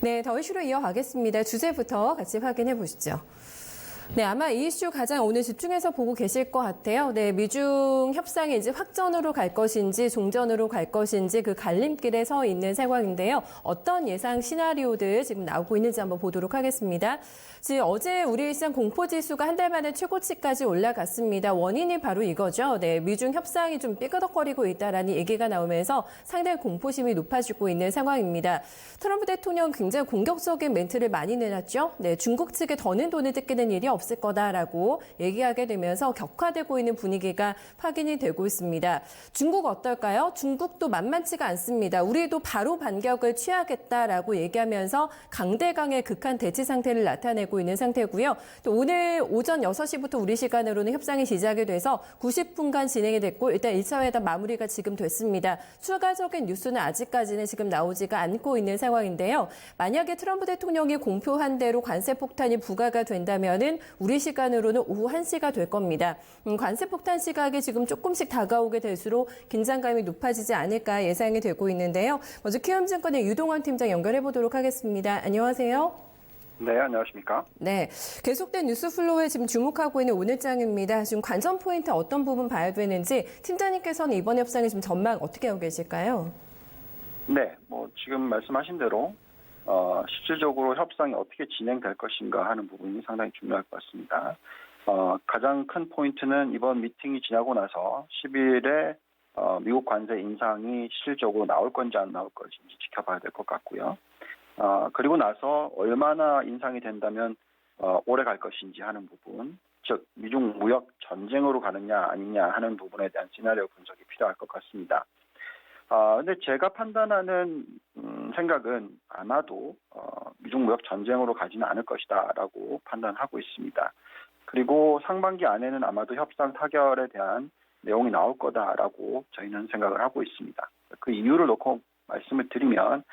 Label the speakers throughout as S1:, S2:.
S1: 네, 더 이슈로 이어가겠습니다. 주제부터 같이 확인해 보시죠. 네, 아마 이 이슈 가장 오늘 집중해서 보고 계실 것 같아요. 네, 미중 협상이 이제 확전으로 갈 것인지 종전으로 갈 것인지 그 갈림길에 서 있는 상황인데요. 어떤 예상 시나리오들 지금 나오고 있는지 한번 보도록 하겠습니다. 지금 어제 우리 시장 공포지수가 한 달 만에 최고치까지 올라갔습니다. 원인이 바로 이거죠. 네, 미중 협상이 좀 삐그덕거리고 있다라는 얘기가 나오면서 상당히 공포심이 높아지고 있는 상황입니다. 트럼프 대통령 굉장히 공격적인 멘트를 많이 내놨죠. 네, 중국 측에 더는 돈을 뜯기는 일이 없을 거다라고 얘기하게 되면서 격화되고 있는 분위기가 확인이 되고 있습니다. 중국 어떨까요? 중국도 만만치가 않습니다. 우리도 바로 반격을 취하겠다라고 얘기하면서 강대강의 극한 대치 상태를 나타내고 있는 상태고요. 또 오늘 오전 6시부터 우리 시간으로는 협상이 시작이 돼서 90분간 진행이 됐고 일단 1차 회담 마무리가 지금 됐습니다. 추가적인 뉴스는 아직까지는 지금 나오지가 않고 있는 상황인데요. 만약에 트럼프 대통령이 공표한 대로 관세 폭탄이 부과가 된다면은 우리 시간으로는 오후 1시가 될 겁니다. 관세 폭탄 시각이 지금 조금씩 다가오게 될수록 긴장감이 높아지지 않을까 예상이 되고 있는데요. 먼저 키움증권의 유동원 팀장 연결해 보도록 하겠습니다. 안녕하세요.
S2: 네, 안녕하십니까?
S1: 네, 계속된 뉴스 플로우에 지금 주목하고 있는 오늘장입니다. 지금 관전 포인트 어떤 부분 봐야 되는지 팀장님께서는 이번 협상의 지금 전망 어떻게 하고 계실까요?
S2: 네, 지금 말씀하신 대로 실질적으로 협상이 어떻게 진행될 것인가 하는 부분이 상당히 중요할 것 같습니다. 가장 큰 포인트는 이번 미팅이 지나고 나서 10일에 미국 관세 인상이 실질적으로 나올 건지 안 나올 것인지 지켜봐야 될 것 같고요. 그리고 나서 얼마나 인상이 된다면 오래 갈 것인지 하는 부분, 즉 미중 무역 전쟁으로 가느냐 아니냐 하는 부분에 대한 시나리오 분석이 필요할 것 같습니다. 근데 제가 판단하는 생각은 아마도 미중 무역 전쟁으로 가지는 않을 것이다라고 판단하고 있습니다. 그리고 상반기 안에는 아마도 협상 타결에 대한 내용이 나올 거다라고 저희는 생각을 하고 있습니다. 그 이유를 놓고 말씀을 드리면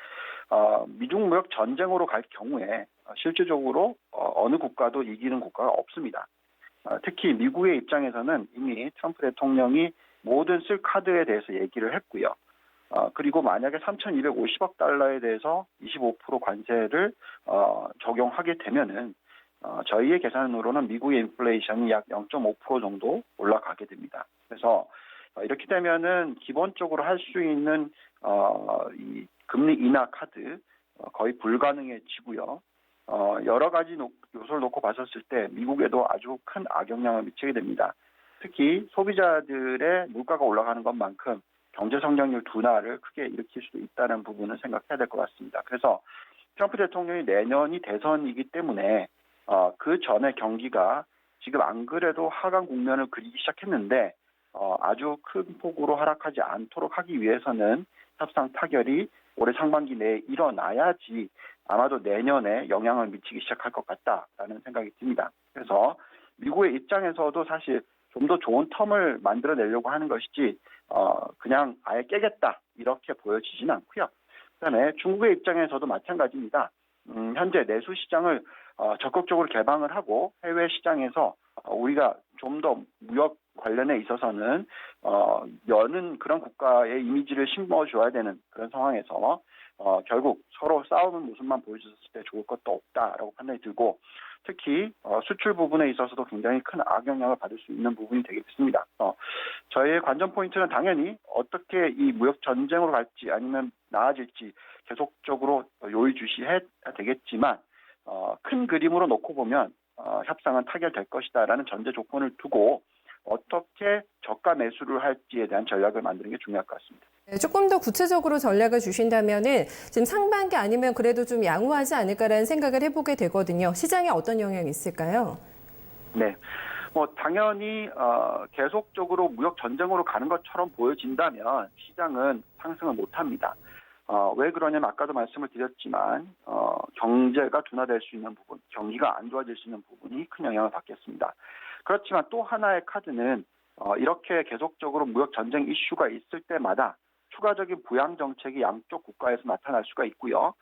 S2: 미중 무역 전쟁으로 갈 경우에 실질적으로 어느 국가도 이기는 국가가 없습니다. 특히 미국의 입장에서는 이미 트럼프 대통령이 모든 쓸 카드에 대해서 얘기를 했고요. 그리고 만약에 3,250억 달러에 대해서 25% 관세를 적용하게 되면은 저희의 계산으로는 미국의 인플레이션이 약 0.5% 정도 올라가게 됩니다. 그래서 이렇게 되면은 기본적으로 할 수 있는 이 금리 인하 카드 거의 불가능해지고요. 여러 가지 요소를 놓고 봤었을 때 미국에도 아주 큰 악영향을 미치게 됩니다. 특히 소비자들의 물가가 올라가는 것만큼 경제 성장률 둔화를 크게 일으킬 수도 있다는 부분을 생각해야 될 것 같습니다. 그래서 트럼프 대통령이 내년이 대선이기 때문에 그 전에 경기가 지금 안 그래도 하강 국면을 그리기 시작했는데 아주 큰 폭으로 하락하지 않도록 하기 위해서는 협상 타결이 올해 상반기 내에 일어나야지 아마도 내년에 영향을 미치기 시작할 것 같다라는 생각이 듭니다. 그래서 미국의 입장에서도 사실 좀 더 좋은 텀을 만들어내려고 하는 것이지 그냥 아예 깨겠다 이렇게 보여지지는 않고요. 그다음에 중국의 입장에서도 마찬가지입니다. 현재 내수 시장을 적극적으로 개방을 하고 해외 시장에서 우리가 좀 더 무역 관련에 있어서는 여는 그런 국가의 이미지를 심어줘야 되는 그런 상황에서 결국 서로 싸우는 모습만 보여줬을 때 좋을 것도 없다라고 판단이 들고 특히 수출 부분에 있어서도 굉장히 큰 악영향을 받을 수 있는 부분이 되겠습니다. 저희의 관전 포인트는 당연히 어떻게 이 무역 전쟁으로 갈지 아니면 나아질지 계속적으로 요의주시해야 되겠지만 큰 그림으로 놓고 보면 협상은 타결될 것이다라는 전제 조건을 두고 어떻게 저가 매수를 할지에 대한 전략을 만드는 게 중요할 것 같습니다.
S1: 네, 조금 더 구체적으로 전략을 주신다면은 지금 상반기 아니면 그래도 좀 양호하지 않을까라는 생각을 해보게 되거든요. 시장에 어떤 영향이 있을까요?
S2: 네, 당연히 계속적으로 무역 전쟁으로 가는 것처럼 보여진다면 시장은 상승을 못합니다. 왜 그러냐면 아까도 말씀을 드렸지만 경제가 둔화될 수 있는 부분, 경기가 안 좋아질 수 있는 부분이 큰 영향을 받겠습니다. 그렇지만 또 하나의 카드는 이렇게 계속적으로 무역 전쟁 이슈가 있을 때마다 추가적인 부양 정책이 양쪽 국가에서 나타날 수가 있고요.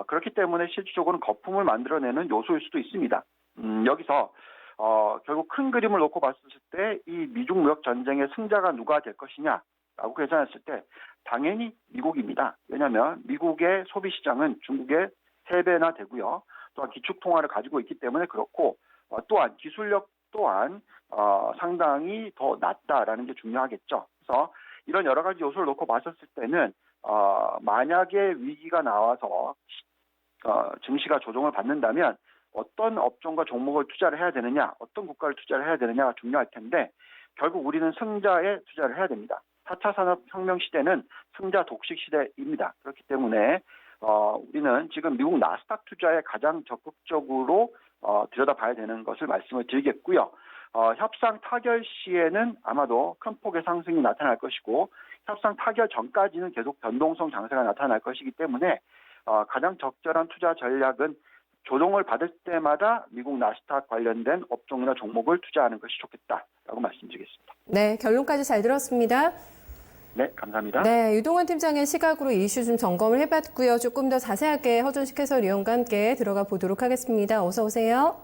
S2: 그렇기 때문에 실질적으로는 거품을 만들어내는 요소일 수도 있습니다. 여기서 결국 큰 그림을 놓고 봤을 때 이 미중 무역 전쟁의 승자가 누가 될 것이냐라고 계산했을 때 당연히 미국입니다. 왜냐하면 미국의 소비 시장은 중국의 3배나 되고요. 또한 기축통화를 가지고 있기 때문에 그렇고 또한 기술력 또한 상당히 더 낮다라는 게 중요하겠죠. 그래서 이런 여러 가지 요소를 놓고 봤었을 때는 만약에 위기가 나와서 증시가 조정을 받는다면 어떤 업종과 종목을 투자를 해야 되느냐, 어떤 국가를 투자를 해야 되느냐가 중요할 텐데 결국 우리는 승자에 투자를 해야 됩니다. 4차 산업혁명 시대는 승자 독식 시대입니다. 그렇기 때문에 우리는 지금 미국 나스닥 투자에 가장 적극적으로 들여다봐야 되는 것을 말씀을 드리겠고요. 협상 타결 시에는 아마도 큰 폭의 상승이 나타날 것이고 협상 타결 전까지는 계속 변동성 장세가 나타날 것이기 때문에 가장 적절한 투자 전략은 조정을 받을 때마다 미국 나스닥 관련된 업종이나 종목을 투자하는 것이 좋겠다라고 말씀드리겠습니다.
S1: 네, 결론까지 잘 들었습니다.
S2: 네, 감사합니다.
S1: 네, 유동원 팀장의 시각으로 이슈 좀 점검을 해봤고요. 조금 더 자세하게 허준식 해설위원과 함께 들어가 보도록 하겠습니다. 어서 오세요.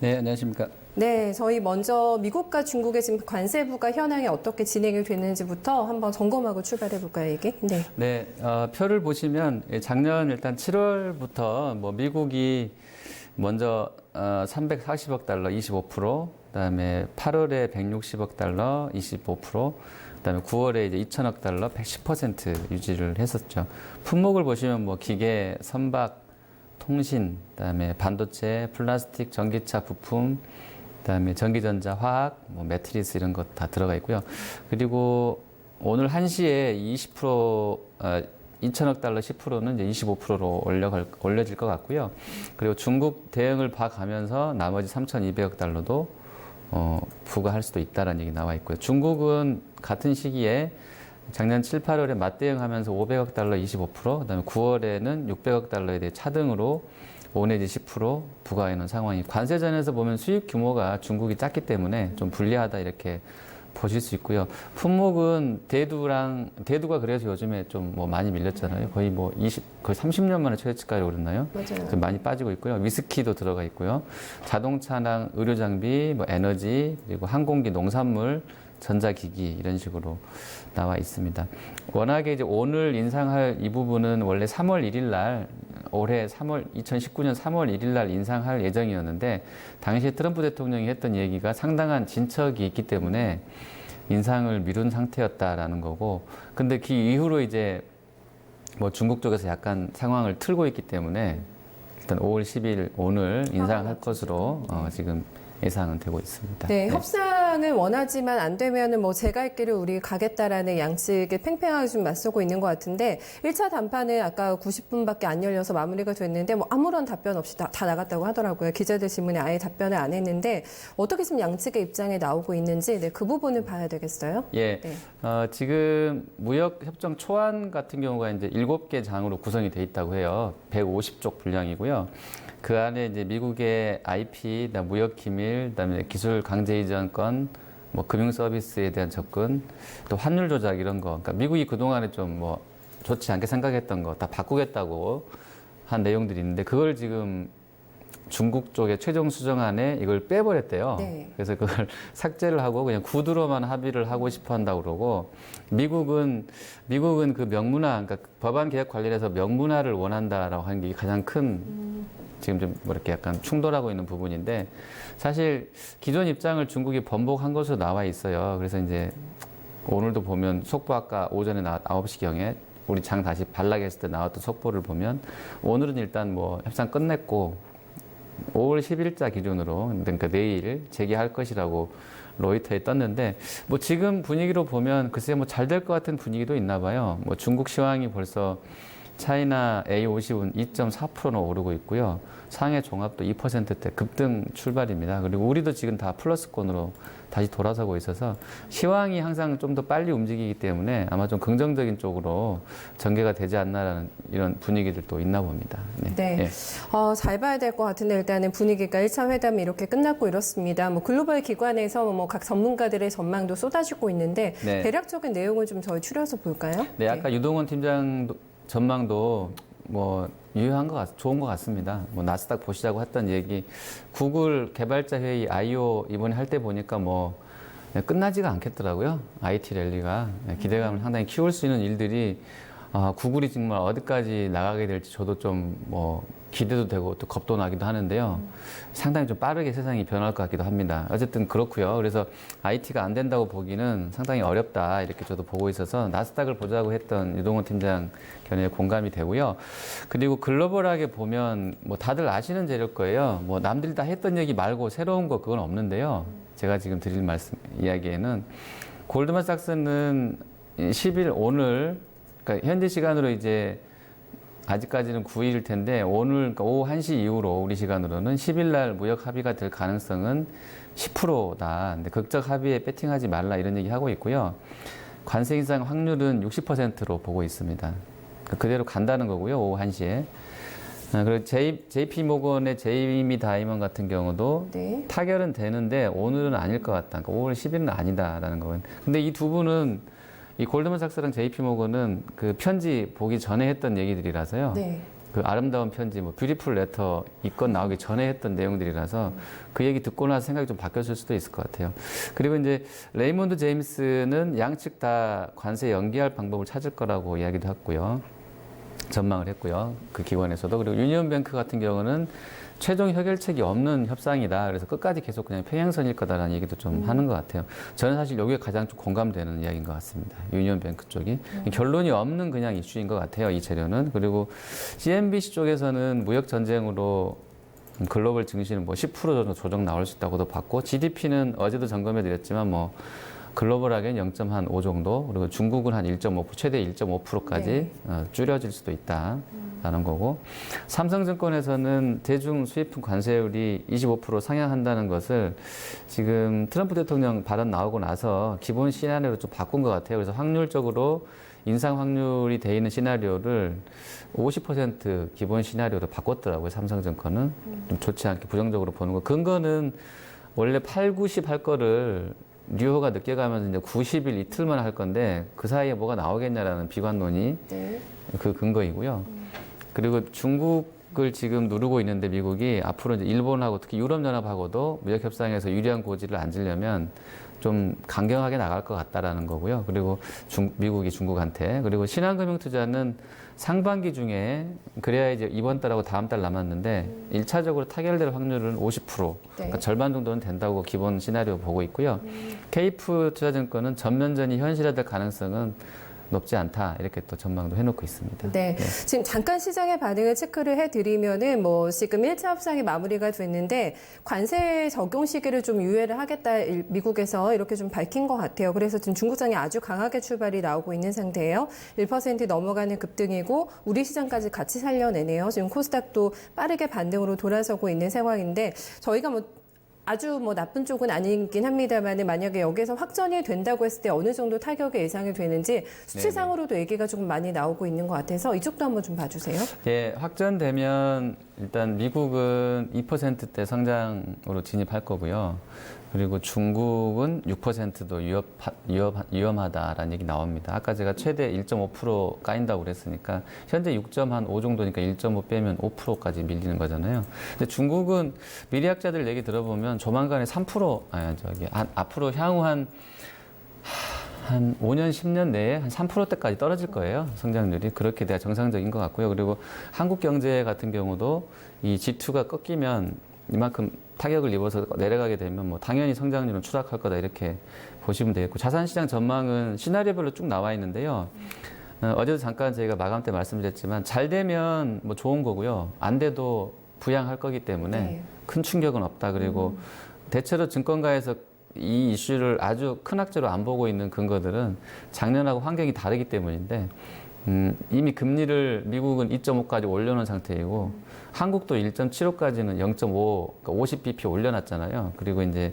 S3: 네, 안녕하십니까.
S1: 네, 저희 먼저 미국과 중국의 지금 관세부가 현황이 어떻게 진행이 됐는지부터 한번 점검하고 출발해 볼까요, 이게? 네.
S3: 네, 표를 보시면 작년 일단 7월부터 뭐 미국이 먼저 340억 달러 25%, 그다음에 8월에 160억 달러 25%, 그다음에 9월에 이제 2천억 달러 110% 유지를 했었죠. 품목을 보시면 뭐 기계, 선박, 통신, 그다음에 반도체, 플라스틱, 전기차 부품, 그다음에 전기전자, 화학, 뭐 매트리스 이런 것 다 들어가 있고요. 그리고 오늘 1시에 2천억 달러 10%는 이제 25%로 올려질 것 같고요. 그리고 중국 대응을 봐가면서 나머지 3,200억 달러도 부과할 수도 있다라는 얘기 나와 있고요. 중국은 같은 시기에 작년 7, 8월에 맞대응하면서 500억 달러 25%, 그다음에 9월에는 600억 달러에 대해 차등으로 5 내지 10% 부과해 놓은 상황이 관세전에서 보면 수입 규모가 중국이 작기 때문에 좀 불리하다 이렇게 보실 수 있고요. 품목은 대두가 그래서 요즘에 좀 뭐 많이 밀렸잖아요. 거의 뭐 거의 30년 만에 최저가를 오르나요?
S1: 맞아요.
S3: 좀 많이 빠지고 있고요. 위스키도 들어가 있고요. 자동차랑 의료 장비, 뭐 에너지, 그리고 항공기, 농산물, 전자기기 이런 식으로 나와 있습니다. 워낙에 이제 오늘 인상할 이 부분은 원래 3월 1일 날 올해 2019년 3월 1일 날 인상할 예정이었는데 당시에 트럼프 대통령이 했던 얘기가 상당한 진척이 있기 때문에 인상을 미룬 상태였다라는 거고, 근데 그 이후로 이제 뭐 중국 쪽에서 약간 상황을 틀고 있기 때문에 일단 5월 10일 오늘 인상할 것으로 지금 예상은 되고 있습니다.
S1: 네, 협상을 원하지만 안 되면은 뭐 제 갈 길을 우리 가겠다라는 양측에 팽팽하게 좀 맞서고 있는 것 같은데 1차 담판은 아까 90분밖에 안 열려서 마무리가 됐는데 뭐 아무런 답변 없이 다 나갔다고 하더라고요. 기자들 질문에 아예 답변을 안 했는데 어떻게 지금 양측의 입장에 나오고 있는지 그 부분을 봐야 되겠어요.
S3: 예,
S1: 네.
S3: 지금 무역협정 초안 같은 경우가 이제 7개 장으로 구성이 돼 있다고 해요. 150쪽 분량이고요. 그 안에 이제 미국의 IP, 무역 기밀, 그다음에 기술 강제 이전권, 뭐 금융 서비스에 대한 접근, 또 환율 조작 이런 거. 그러니까 미국이 그동안에 좀 뭐 좋지 않게 생각했던 거 다 바꾸겠다고 한 내용들이 있는데 그걸 지금 중국 쪽의 최종 수정안에 이걸 빼버렸대요.
S1: 네.
S3: 그래서 그걸 삭제를 하고 그냥 구두로만 합의를 하고 싶어 한다고 그러고 미국은 그 명문화, 그러니까 법안 개혁 관련해서 명문화를 원한다라고 하는 게 가장 큰 지금 좀 뭐 이렇게 약간 충돌하고 있는 부분인데 사실 기존 입장을 중국이 번복한 것으로 나와 있어요. 그래서 이제 오늘도 보면 속보 아까 오전에 9시경에 우리 장 다시 반락했을 때 나왔던 속보를 보면 오늘은 일단 뭐 협상 끝냈고 5월 10일자 기준으로 그러니까 내일 재개할 것이라고 로이터에 떴는데 뭐 지금 분위기로 보면 글쎄 뭐 잘 될 것 같은 분위기도 있나 봐요. 뭐 중국 시황이 벌써 차이나 A50은 2.4%나 오르고 있고요. 상해 종합도 2%대 급등 출발입니다. 그리고 우리도 지금 다 플러스권으로 다시 돌아서고 있어서 시황이 항상 좀 더 빨리 움직이기 때문에 아마 좀 긍정적인 쪽으로 전개가 되지 않나라는 이런 분위기들도 있나 봅니다.
S1: 네.
S3: 예.
S1: 잘 봐야 될 것 같은데 일단은 분위기가 1차 회담이 이렇게 끝났고 이렇습니다. 뭐 글로벌 기관에서 뭐 각 전문가들의 전망도 쏟아지고 있는데
S3: 네.
S1: 대략적인 내용을 좀 저희 추려서 볼까요?
S3: 네, 아까 유동원 팀장 전망도 뭐 유효한 좋은 것 같습니다. 뭐 나스닥 보시자고 했던 얘기, 구글 개발자 회의 I.O. 이번에 할 때 보니까 뭐 끝나지가 않겠더라고요. IT 랠리가 기대감을 상당히 키울 수 있는 일들이 구글이 정말 어디까지 나가게 될지 저도 좀 뭐 기대도 되고 또 겁도 나기도 하는데요. 상당히 좀 빠르게 세상이 변할 것 같기도 합니다. 어쨌든 그렇고요. 그래서 IT가 안 된다고 보기는 상당히 어렵다 이렇게 저도 보고 있어서 나스닥을 보자고 했던 유동원 팀장 견해에 공감이 되고요. 그리고 글로벌하게 보면 뭐 다들 아시는 재료일 거예요. 뭐 남들이 다 했던 얘기 말고 새로운 거 그건 없는데요. 제가 지금 드릴 이야기에는 골드만삭스는 10일 오늘 그러니까 현재 시간으로 이제 아직까지는 9일일 텐데 오늘 그러니까 오후 1시 이후로 우리 시간으로는 10일 날 무역 합의가 될 가능성은 10%다. 근데 극적 합의에 배팅하지 말라 이런 얘기 하고 있고요. 관세 인상 확률은 60%로 보고 있습니다. 그대로 간다는 거고요. 오후 1시에. 그리고 JP 모건의 제이미 다이먼 같은 경우도
S1: 네.
S3: 타결은 되는데 오늘은 아닐 것 같다. 그러니까 5월 10일은 아니다라는 거는. 근데 이 두 분은 이 골드만삭스랑 JP 모건은 그 편지 보기 전에 했던 얘기들이라서요.
S1: 네.
S3: 그 아름다운 편지, 뭐 뷰티풀 레터 이건 나오기 전에 했던 내용들이라서 그 얘기 듣고 나서 생각이 좀 바뀌었을 수도 있을 것 같아요. 그리고 이제 레이몬드 제임스는 양측 다 관세 연기할 방법을 찾을 거라고 이야기도 했고요. 전망을 했고요. 그 기관에서도. 그리고 유니온뱅크 같은 경우는 최종 해결책이 없는 협상이다. 그래서 끝까지 계속 그냥 평행선일 거다라는 얘기도 좀 하는 것 같아요. 저는 사실 여기에 가장 좀 공감되는 이야기인 것 같습니다. 유니온뱅크 쪽이. 결론이 없는 그냥 이슈인 것 같아요. 이 재료는. 그리고 CNBC 쪽에서는 무역 전쟁으로 글로벌 증시는 뭐 10% 정도 조정 나올 수 있다고도 봤고 GDP는 어제도 점검해 드렸지만 뭐 글로벌하게는 0.5 정도, 그리고 중국은 한 1.5%, 최대 1.5%까지
S1: 네.
S3: 줄여질 수도 있다라는 거고, 삼성증권에서는 대중 수입품 관세율이 25% 상향한다는 것을 지금 트럼프 대통령 발언 나오고 나서 기본 시나리오로 좀 바꾼 것 같아요. 그래서 확률적으로 인상 확률이 돼 있는 시나리오를 50% 기본 시나리오로 바꿨더라고요. 삼성증권은 좀 좋지 않게 부정적으로 보는 거. 근거는 원래 8, 90 할 거를 류호가 늦게 가면서 이제 90일 이틀만 할 건데 그 사이에 뭐가 나오겠냐라는 비관론이
S1: 네.
S3: 그 근거이고요. 그리고 중국을 지금 누르고 있는데 미국이 앞으로 이제 일본하고 특히 유럽연합하고도 무역협상에서 유리한 고지를 앉으려면 좀 강경하게 나갈 것 같다라는 거고요. 그리고 미국이 중국한테. 그리고 신한금융투자는 상반기 중에 그래야 이제 이번 달하고 다음 달 남았는데 1차적으로 타결될 확률은 50%. 그러니까 절반 정도는 된다고 기본 시나리오 보고 있고요. 케이프 투자증권은 전면전이 현실화될 가능성은 높지 않다 이렇게 또 전망도 해놓고 있습니다.
S1: 네. 지금 잠깐 시장의 반응을 체크를 해드리면은 뭐 지금 1차 협상이 마무리가 됐는데 관세 적용 시기를 좀 유예를 하겠다 미국에서 이렇게 좀 밝힌 것 같아요. 그래서 지금 중국장이 아주 강하게 출발이 나오고 있는 상태예요. 1% 넘어가는 급등이고 우리 시장까지 같이 살려내네요. 지금 코스닥도 빠르게 반등으로 돌아서고 있는 상황인데 저희가 뭐 아주 뭐 나쁜 쪽은 아니긴 합니다만 만약에 여기서 확전이 된다고 했을 때 어느 정도 타격이 예상이 되는지 수치상으로도 얘기가 조금 많이 나오고 있는 것 같아서 이쪽도 한번 좀 봐주세요.
S3: 예, 확전되면 일단 미국은 2%대 성장으로 진입할 거고요. 그리고 중국은 6%도 위험하다라는 얘기 나옵니다. 아까 제가 최대 1.5% 까인다고 그랬으니까 현재 6.5 정도니까 1.5 빼면 5%까지 밀리는 거잖아요. 근데 중국은 미래학자들 얘기 들어보면 조만간에 3%, 앞으로 향후 한 5년, 10년 내에 한 3%대까지 떨어질 거예요. 성장률이. 그렇게 돼야 정상적인 것 같고요. 그리고 한국 경제 같은 경우도 이 G2가 꺾이면 이만큼 타격을 입어서 내려가게 되면 뭐 당연히 성장률은 추락할 거다 이렇게 보시면 되겠고 자산시장 전망은 시나리오별로 쭉 나와 있는데요. 어제도 잠깐 저희가 마감 때 말씀드렸지만 잘 되면 뭐 좋은 거고요. 안 돼도 부양할 거기 때문에 큰 충격은 없다. 그리고 대체로 증권가에서 이 이슈를 아주 큰 악재로 안 보고 있는 근거들은 작년하고 환경이 다르기 때문인데 이미 금리를 미국은 2.5까지 올려놓은 상태이고 한국도 1.75까지는 0.5, 그러니까 50bp 올려놨잖아요. 그리고 이제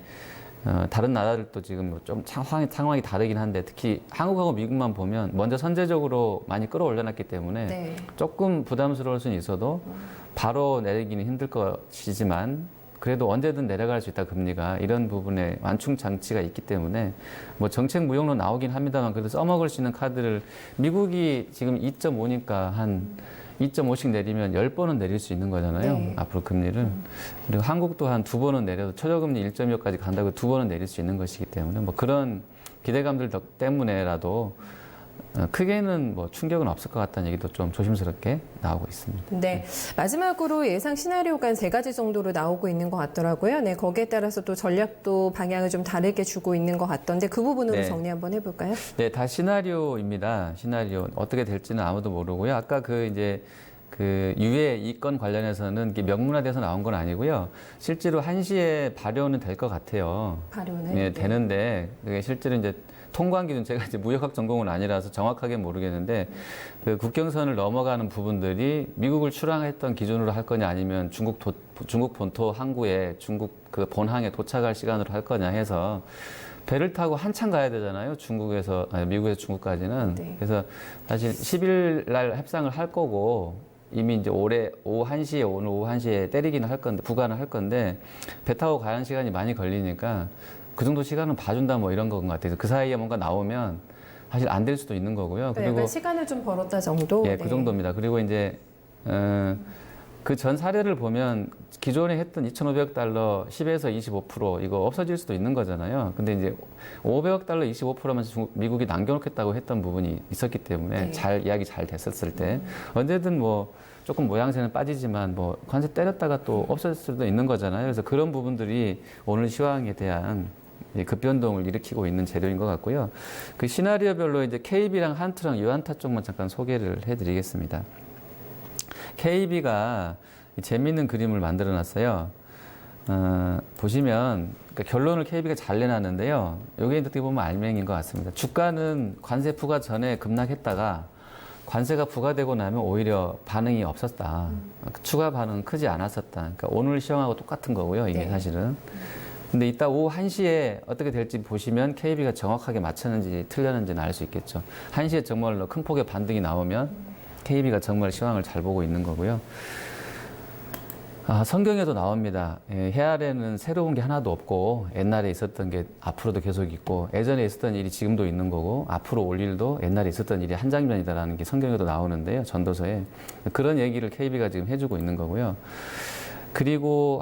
S3: 다른 나라들도 지금 좀 상황이 다르긴 한데 특히 한국하고 미국만 보면 먼저 선제적으로 많이 끌어올려놨기 때문에 조금 부담스러울 수는 있어도 바로 내리기는 힘들 것이지만 그래도 언제든 내려갈 수 있다 금리가 이런 부분에 완충 장치가 있기 때문에 뭐 정책 무용로 나오긴 합니다만 그래도 써먹을 수 있는 카드를 미국이 지금 2.5니까 한 2.5씩 내리면 10번은 내릴 수 있는 거잖아요. 앞으로 금리를. 그리고 한국도 한 2번은 내려도 최저금리 1.25까지 간다고 2번은 내릴 수 있는 것이기 때문에 뭐 그런 기대감들 때문에라도 크게는 뭐 충격은 없을 것 같다는 얘기도 좀 조심스럽게 나오고 있습니다.
S1: 네. 마지막으로 예상 시나리오가 한 3가지 정도로 나오고 있는 것 같더라고요. 네. 거기에 따라서 또 전략도 방향을 좀 다르게 주고 있는 것 같던데 그 부분으로
S3: 네.
S1: 정리 한번 해볼까요?
S3: 네, 다 시나리오입니다. 시나리오 어떻게 될지는 아무도 모르고요. 아까 그 유해 이건 관련해서는 이게 명문화돼서 나온 건 아니고요. 실제로 1시에 발효는 될 것 같아요.
S1: 발효는?
S3: 네, 되는데 그게 실제로 이제 통관 기준 제가 이제 무역학 전공은 아니라서 정확하게 모르겠는데 그 국경선을 넘어가는 부분들이 미국을 출항했던 기준으로 할 거냐 아니면 중국 본토 항구에 중국 그 본항에 도착할 시간으로 할 거냐 해서 배를 타고 한참 가야 되잖아요. 미국에서 중국까지는.
S1: 네.
S3: 그래서 사실 10일 날 협상을 할 거고 이미 이제 올해 오늘 오후 1시에 때리기는 할 건데 부과는 할 건데 배 타고 가는 시간이 많이 걸리니까 그 정도 시간은 봐준다 뭐 이런 건 같아요. 그 사이에 뭔가 나오면 사실 안 될 수도 있는 거고요.
S1: 네, 약간 시간을 좀 벌었다 정도?
S3: 예,
S1: 네.
S3: 그 정도입니다. 그리고 이제 그 전 사례를 보면 기존에 했던 2,500억 달러 10에서 25% 이거 없어질 수도 있는 거잖아요. 근데 이제 500억 달러 25%만 미국이 남겨놓겠다고 했던 부분이 있었기 때문에
S1: 네.
S3: 이야기 잘 됐었을 때 언제든 뭐 조금 모양새는 빠지지만 뭐 관세 때렸다가 또 없어질 수도 있는 거잖아요. 그래서 그런 부분들이 오늘 시황에 대한 급변동을 일으키고 있는 재료인 것 같고요. 그 시나리오별로 이제 KB랑 한투랑 유한타 쪽만 잠깐 소개를 해드리겠습니다. KB가 재미있는 그림을 만들어 놨어요. 보시면 그러니까 결론을 KB가 잘 내놨는데요. 이게 어떻게 보면 알맹이인 것 같습니다. 주가는 관세 부과 전에 급락했다가 관세가 부과되고 나면 오히려 반응이 없었다. 추가 반응은 크지 않았었다. 그러니까 오늘 시황하고 똑같은 거고요. 이게
S1: 네.
S3: 사실은. 근데 이따 오후 1시에 어떻게 될지 보시면 KB가 정확하게 맞췄는지 틀렸는지는 알 수 있겠죠. 1시에 정말로 큰 폭의 반등이 나오면 KB가 정말 시황을 잘 보고 있는 거고요. 성경에도 나옵니다. 해아래는 새로운 게 하나도 없고 옛날에 있었던 게 앞으로도 계속 있고 예전에 있었던 일이 지금도 있는 거고 앞으로 올 일도 옛날에 있었던 일이 한 장면이다라는 게 성경에도 나오는데요. 전도서에. 그런 얘기를 KB가 지금 해주고 있는 거고요. 그리고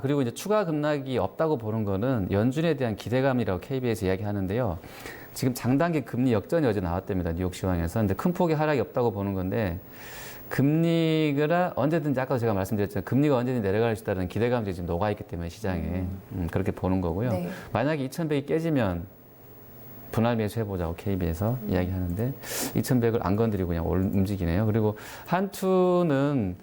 S3: 그리고 이제 추가 급락이 없다고 보는 거는 연준에 대한 기대감이라고 KB에서 이야기하는데요. 지금 장단기 금리 역전이 어제 나왔답니다. 뉴욕 시황에서. 근데 큰 폭의 하락이 없다고 보는 건데 금리가 언제든지 아까 제가 말씀드렸잖아요. 금리가 언제든지 내려갈 수 있다는 기대감들이 지금 녹아있기 때문에 시장에 그렇게 보는 거고요.
S1: 네.
S3: 만약에 2,100이 깨지면 분할 매수해보자고 KB에서 이야기하는데 2,100을 안 건드리고 그냥 움직이네요. 그리고 한투는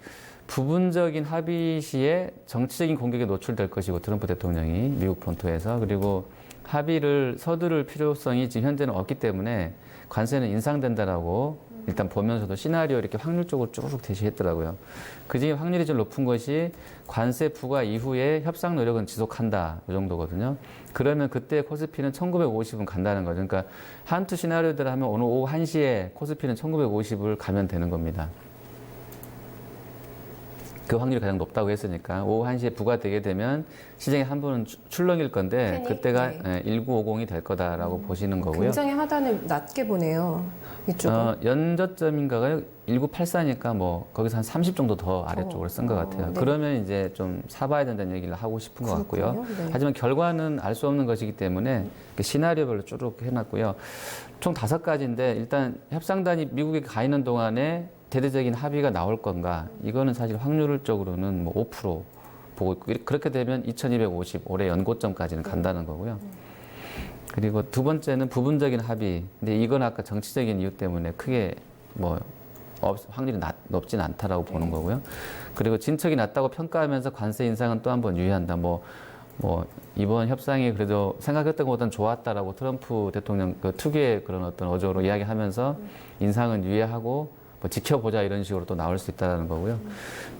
S3: 부분적인 합의 시에 정치적인 공격에 노출될 것이고 트럼프 대통령이 미국 본토에서 그리고 합의를 서두를 필요성이 지금 현재는 없기 때문에 관세는 인상된다라고 일단 보면서도 시나리오 이렇게 확률적으로 쭉 제시했더라고요. 그중에 확률이 좀 높은 것이 관세 부과 이후에 협상 노력은 지속한다 이 정도거든요. 그러면 그때 코스피는 1950은 간다는 거죠. 그러니까 한투 시나리오대로 하면 오늘 오후 1시에 코스피는 1950을 가면 되는 겁니다. 그 확률이 가장 높다고 했으니까 오후 1시에 부과되게 되면 시장에 한 번은 출렁일 건데 그때가 1950이 될 거다라고 보시는 거고요.
S1: 굉장히 하단을 낮게 보네요. 이쪽은.
S3: 연저점인가가요? 1984니까 뭐 거기서 한 30 정도 더 아래쪽으로 쓴 것 같아요.
S1: 네.
S3: 그러면 이제 좀 사봐야 된다는 얘기를 하고 싶은 것 같고요.
S1: 네.
S3: 하지만 결과는 알 수 없는 것이기 때문에 시나리오별로 쭉 해놨고요. 총 5가지인데 일단 협상단이 미국에 가 있는 동안에 대대적인 합의가 나올 건가? 이거는 사실 확률적으로는 뭐 5% 보고 있고 그렇게 되면 2250 올해 연고점까지는 간다는 거고요. 그리고 두 번째는 부분적인 합의. 근데 이건 아까 정치적인 이유 때문에 크게 뭐 확률이 높진 않다라고 보는 거고요. 그리고 진척이 낮다고 평가하면서 관세 인상은 또 한 번 유예한다. 뭐 이번 협상이 그래도 생각했던 것보다는 좋았다라고 트럼프 대통령 그 특유의 그런 어떤 어조로 이야기하면서 인상은 유예하고 뭐 지켜보자 이런 식으로 또 나올 수 있다는 거고요.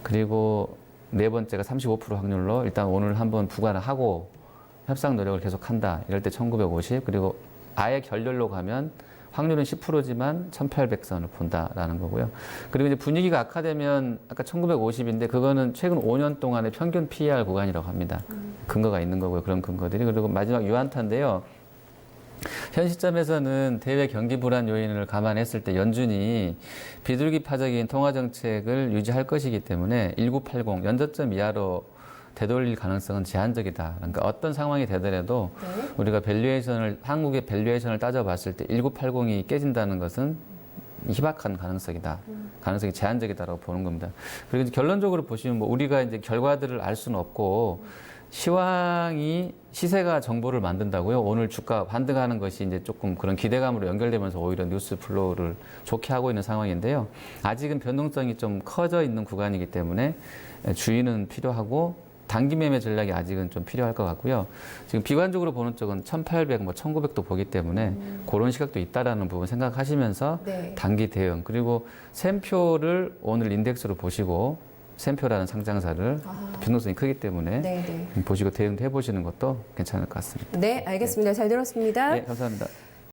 S3: 그리고 네 번째가 35% 확률로 일단 오늘 한번 부과를 하고 협상 노력을 계속한다. 이럴 때 1950 그리고 아예 결렬로 가면 확률은 10%지만 1800선을 본다라는 거고요. 그리고 이제 분위기가 악화되면 아까 1950인데 그거는 최근 5년 동안의 평균 PER 구간이라고 합니다. 근거가 있는 거고요. 그런 근거들이. 그리고 마지막 유한타인데요. 현 시점에서는 대외 경기 불안 요인을 감안했을 때 연준이 비둘기파적인 통화 정책을 유지할 것이기 때문에 1980 연저점 이하로 되돌릴 가능성은 제한적이다. 그러니까 어떤 상황이 되더라도
S1: 네.
S3: 우리가 한국의 밸류에이션을 따져봤을 때 1980이 깨진다는 것은 희박한 가능성이다. 가능성이 제한적이다라고 보는 겁니다. 그리고 이제 결론적으로 보시면 뭐 우리가 이제 결과들을 알 수는 없고 시황이 시세가 정보를 만든다고요. 오늘 주가 반등하는 것이 이제 조금 그런 기대감으로 연결되면서 오히려 뉴스 플로우를 좋게 하고 있는 상황인데요. 아직은 변동성이 좀 커져 있는 구간이기 때문에 주의는 필요하고 단기 매매 전략이 아직은 좀 필요할 것 같고요. 지금 비관적으로 보는 쪽은 1800, 뭐 1900도 보기 때문에 그런 시각도 있다라는 부분 생각하시면서
S1: 네.
S3: 단기 대응 그리고 샘표를 오늘 인덱스로 보시고 샘표라는 상장사를 변동성이 크기 때문에
S1: 네, 네.
S3: 보시고 대응도 해보시는 것도 괜찮을 것 같습니다.
S1: 네, 알겠습니다. 잘 들었습니다.
S3: 네, 감사합니다.